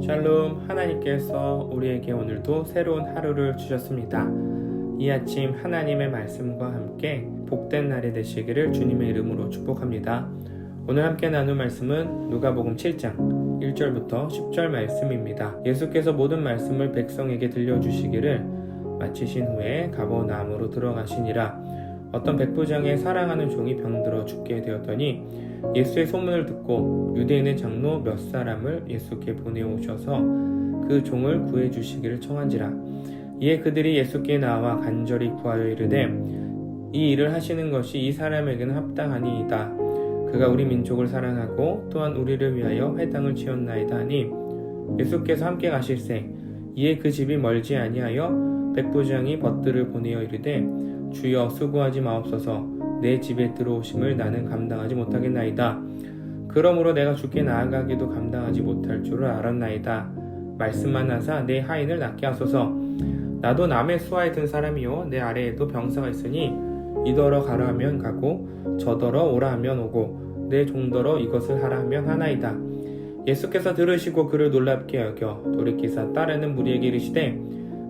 샬롬, 하나님께서 우리에게 오늘도 새로운 하루를 주셨습니다. 이 아침 하나님의 말씀과 함께 복된 날이 되시기를 주님의 이름으로 축복합니다. 오늘 함께 나눌 말씀은 누가복음 7장 1절부터 10절 말씀입니다. 예수께서 모든 말씀을 백성에게 들려주시기를 마치신 후에 가버나움으로 들어가시니라. 어떤 백부장의 사랑하는 종이 병들어 죽게 되었더니 예수의 소문을 듣고 유대인의 장로 몇 사람을 예수께 보내오셔서 그 종을 구해주시기를 청한지라. 이에 그들이 예수께 나와 간절히 구하여 이르되 이 일을 하시는 것이 이 사람에게는 합당하니이다. 그가 우리 민족을 사랑하고 또한 우리를 위하여 회당을 지었나이다 하니 예수께서 함께 가실세. 이에 그 집이 멀지 아니하여 백부장이 벗들을 보내어 이르되 주여 수고하지 마옵소서. 내 집에 들어오심을 나는 감당하지 못하겠나이다. 그러므로 내가 주께 나아가기도 감당하지 못할 줄을 알았나이다. 말씀만 하사 내 하인을 낫게 하소서. 나도 남의 수하에 든 사람이요 내 아래에도 병사가 있으니 이더러 가라 하면 가고 저더러 오라 하면 오고 내 종더러 이것을 하라 하면 하나이다. 예수께서 들으시고 그를 놀랍게 여겨 돌이키사 따르는 무리에게 이르시되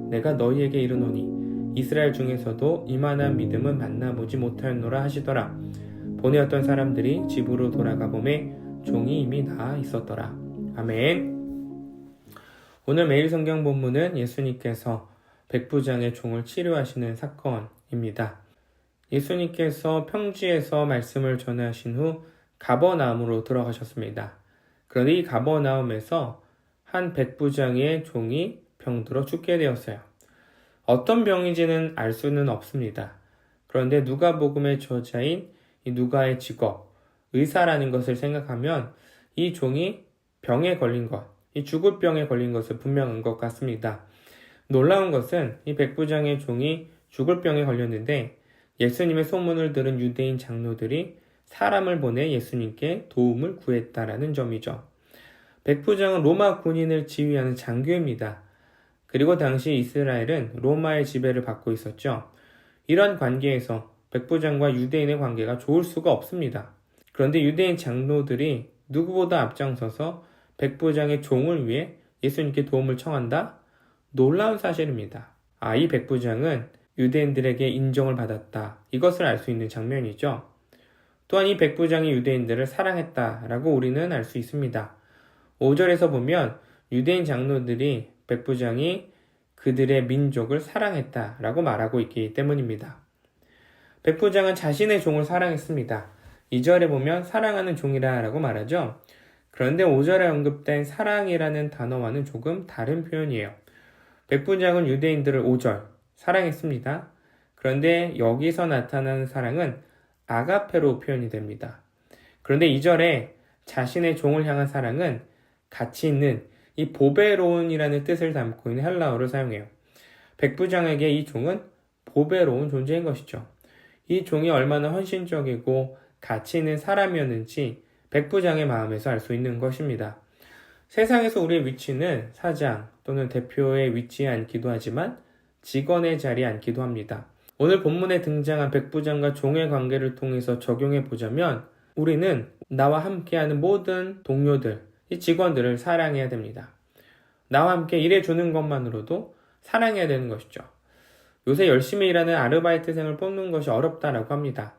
내가 너희에게 이르노니 이스라엘 중에서도 이만한 믿음은 만나보지 못하였노라 하시더라. 보내었던 사람들이 집으로 돌아가 보매 종이 이미 나아 있었더라. 아멘. 오늘 매일 성경 본문은 예수님께서 백부장의 종을 치료하시는 사건입니다. 예수님께서 평지에서 말씀을 전하신 후 가버나움으로 들어가셨습니다. 그런데 이 가버나움에서 한 백부장의 종이 병들어 죽게 되었어요. 어떤 병인지는 알 수는 없습니다. 그런데 누가복음의 저자인 이 누가의 직업, 의사라는 것을 생각하면 이 종이 병에 걸린 것, 이 죽을 병에 걸린 것은 분명한 것 같습니다. 놀라운 것은 이 백부장의 종이 죽을 병에 걸렸는데 예수님의 소문을 들은 유대인 장로들이 사람을 보내 예수님께 도움을 구했다라는 점이죠. 백부장은 로마 군인을 지휘하는 장교입니다. 그리고 당시 이스라엘은 로마의 지배를 받고 있었죠. 이런 관계에서 백부장과 유대인의 관계가 좋을 수가 없습니다. 그런데 유대인 장로들이 누구보다 앞장서서 백부장의 종을 위해 예수님께 도움을 청한다? 놀라운 사실입니다. 이 백부장은 유대인들에게 인정을 받았다. 이것을 알 수 있는 장면이죠. 또한 이 백부장이 유대인들을 사랑했다라고 우리는 알 수 있습니다. 5절에서 보면 유대인 장로들이 백부장이 그들의 민족을 사랑했다라고 말하고 있기 때문입니다. 백부장은 자신의 종을 사랑했습니다. 2절에 보면 사랑하는 종이라고 말하죠. 그런데 5절에 언급된 사랑이라는 단어와는 조금 다른 표현이에요. 백부장은 유대인들을 5절 사랑했습니다. 그런데 여기서 나타나는 사랑은 아가페로 표현이 됩니다. 그런데 2절에 자신의 종을 향한 사랑은 가치 있는 이 보배로운이라는 뜻을 담고 있는 헬라어를 사용해요. 백부장에게 이 종은 보배로운 존재인 것이죠. 이 종이 얼마나 헌신적이고 가치 있는 사람이었는지 백부장의 마음에서 알 수 있는 것입니다. 세상에서 우리의 위치는 사장 또는 대표의 위치에 앉기도 하지만 직원의 자리에 앉기도 합니다. 오늘 본문에 등장한 백부장과 종의 관계를 통해서 적용해 보자면 우리는 나와 함께하는 모든 동료들, 이 직원들을 사랑해야 됩니다. 나와 함께 일해주는 것만으로도 사랑해야 되는 것이죠. 요새 열심히 일하는 아르바이트생을 뽑는 것이 어렵다라고 합니다.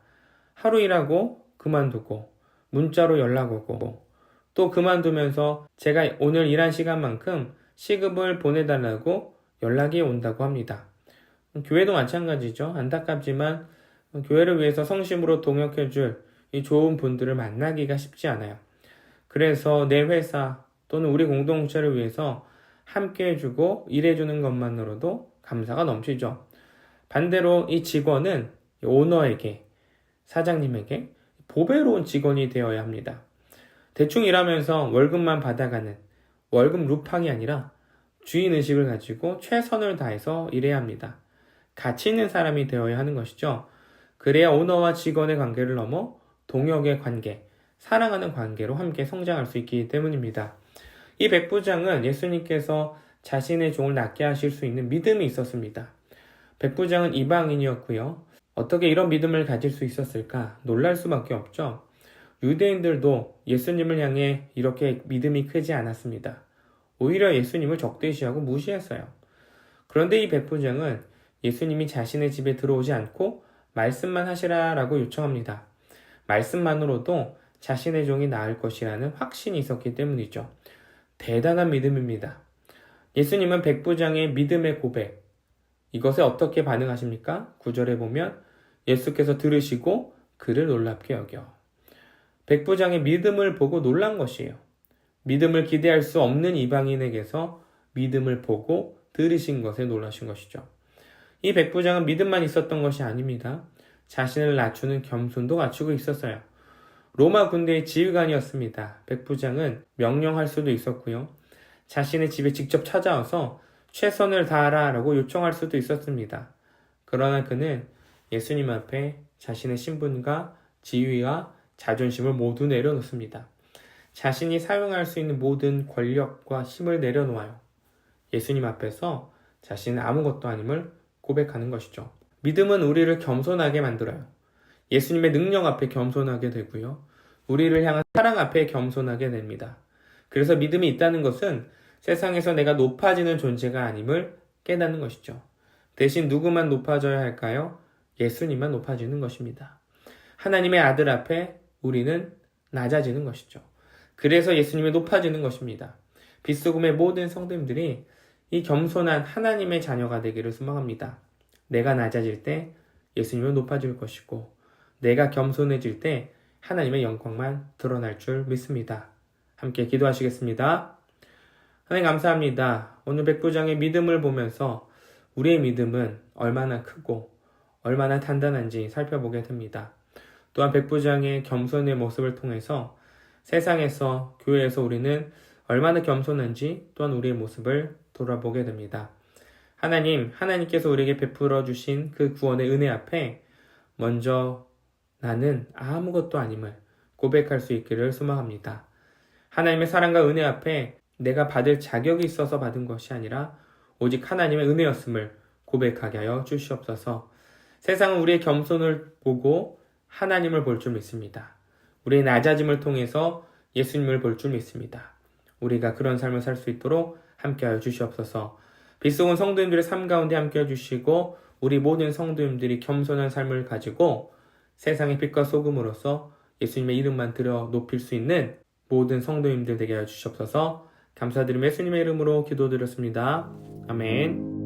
하루 일하고 그만두고 문자로 연락 오고 또 그만두면서 제가 오늘 일한 시간만큼 시급을 보내달라고 연락이 온다고 합니다. 교회도 마찬가지죠. 안타깝지만 교회를 위해서 성심으로 동역해줄 이 좋은 분들을 만나기가 쉽지 않아요. 그래서 내 회사 또는 우리 공동체를 위해서 함께 해주고 일해주는 것만으로도 감사가 넘치죠. 반대로 이 직원은 오너에게, 사장님에게 보배로운 직원이 되어야 합니다. 대충 일하면서 월급만 받아가는 월급 루팡이 아니라 주인의식을 가지고 최선을 다해서 일해야 합니다. 가치 있는 사람이 되어야 하는 것이죠. 그래야 오너와 직원의 관계를 넘어 동역의 관계, 사랑하는 관계로 함께 성장할 수 있기 때문입니다. 이 백부장은 예수님께서 자신의 종을 낫게 하실 수 있는 믿음이 있었습니다. 백부장은 이방인이었고요. 어떻게 이런 믿음을 가질 수 있었을까? 놀랄 수밖에 없죠. 유대인들도 예수님을 향해 이렇게 믿음이 크지 않았습니다. 오히려 예수님을 적대시하고 무시했어요. 그런데 이 백부장은 예수님이 자신의 집에 들어오지 않고 말씀만 하시라라고 요청합니다. 말씀만으로도 자신의 종이 나을 것이라는 확신이 있었기 때문이죠. 대단한 믿음입니다. 예수님은 백부장의 믿음의 고백, 이것에 어떻게 반응하십니까? 9절에 보면 예수께서 들으시고 그를 놀랍게 여겨. 백부장의 믿음을 보고 놀란 것이에요. 믿음을 기대할 수 없는 이방인에게서 믿음을 보고 들으신 것에 놀라신 것이죠. 이 백부장은 믿음만 있었던 것이 아닙니다. 자신을 낮추는 겸손도 갖추고 있었어요. 로마 군대의 지휘관이었습니다. 백부장은 명령할 수도 있었고요. 자신의 집에 직접 찾아와서 최선을 다하라라고 요청할 수도 있었습니다. 그러나 그는 예수님 앞에 자신의 신분과 지위와 자존심을 모두 내려놓습니다. 자신이 사용할 수 있는 모든 권력과 힘을 내려놓아요. 예수님 앞에서 자신은 아무것도 아님을 고백하는 것이죠. 믿음은 우리를 겸손하게 만들어요. 예수님의 능력 앞에 겸손하게 되고요. 우리를 향한 사랑 앞에 겸손하게 됩니다. 그래서 믿음이 있다는 것은 세상에서 내가 높아지는 존재가 아님을 깨닫는 것이죠. 대신 누구만 높아져야 할까요? 예수님만 높아지는 것입니다. 하나님의 아들 앞에 우리는 낮아지는 것이죠. 그래서 예수님이 높아지는 것입니다. 빗소금의 모든 성도님들이 이 겸손한 하나님의 자녀가 되기를 소망합니다. 내가 낮아질 때 예수님은 높아질 것이고 내가 겸손해질 때 하나님의 영광만 드러날 줄 믿습니다. 함께 기도하시겠습니다. 하나님 감사합니다. 오늘 백부장의 믿음을 보면서 우리의 믿음은 얼마나 크고 얼마나 단단한지 살펴보게 됩니다. 또한 백부장의 겸손의 모습을 통해서 세상에서, 교회에서 우리는 얼마나 겸손한지 또한 우리의 모습을 돌아보게 됩니다. 하나님께서 우리에게 베풀어 주신 그 구원의 은혜 앞에 먼저 나는 아무것도 아님을 고백할 수 있기를 소망합니다. 하나님의 사랑과 은혜 앞에 내가 받을 자격이 있어서 받은 것이 아니라 오직 하나님의 은혜였음을 고백하게 하여 주시옵소서. 세상은 우리의 겸손을 보고 하나님을 볼 줄 믿습니다. 우리의 낮아짐을 통해서 예수님을 볼 줄 믿습니다. 우리가 그런 삶을 살 수 있도록 함께하여 주시옵소서. 빗속은 성도님들의 삶 가운데 함께해 주시고 우리 모든 성도님들이 겸손한 삶을 가지고 세상의 빛과 소금으로서 예수님의 이름만 들여 높일 수 있는 모든 성도님들 되게 하여 주시옵소서. 감사드리며 예수님의 이름으로 기도드렸습니다. 아멘.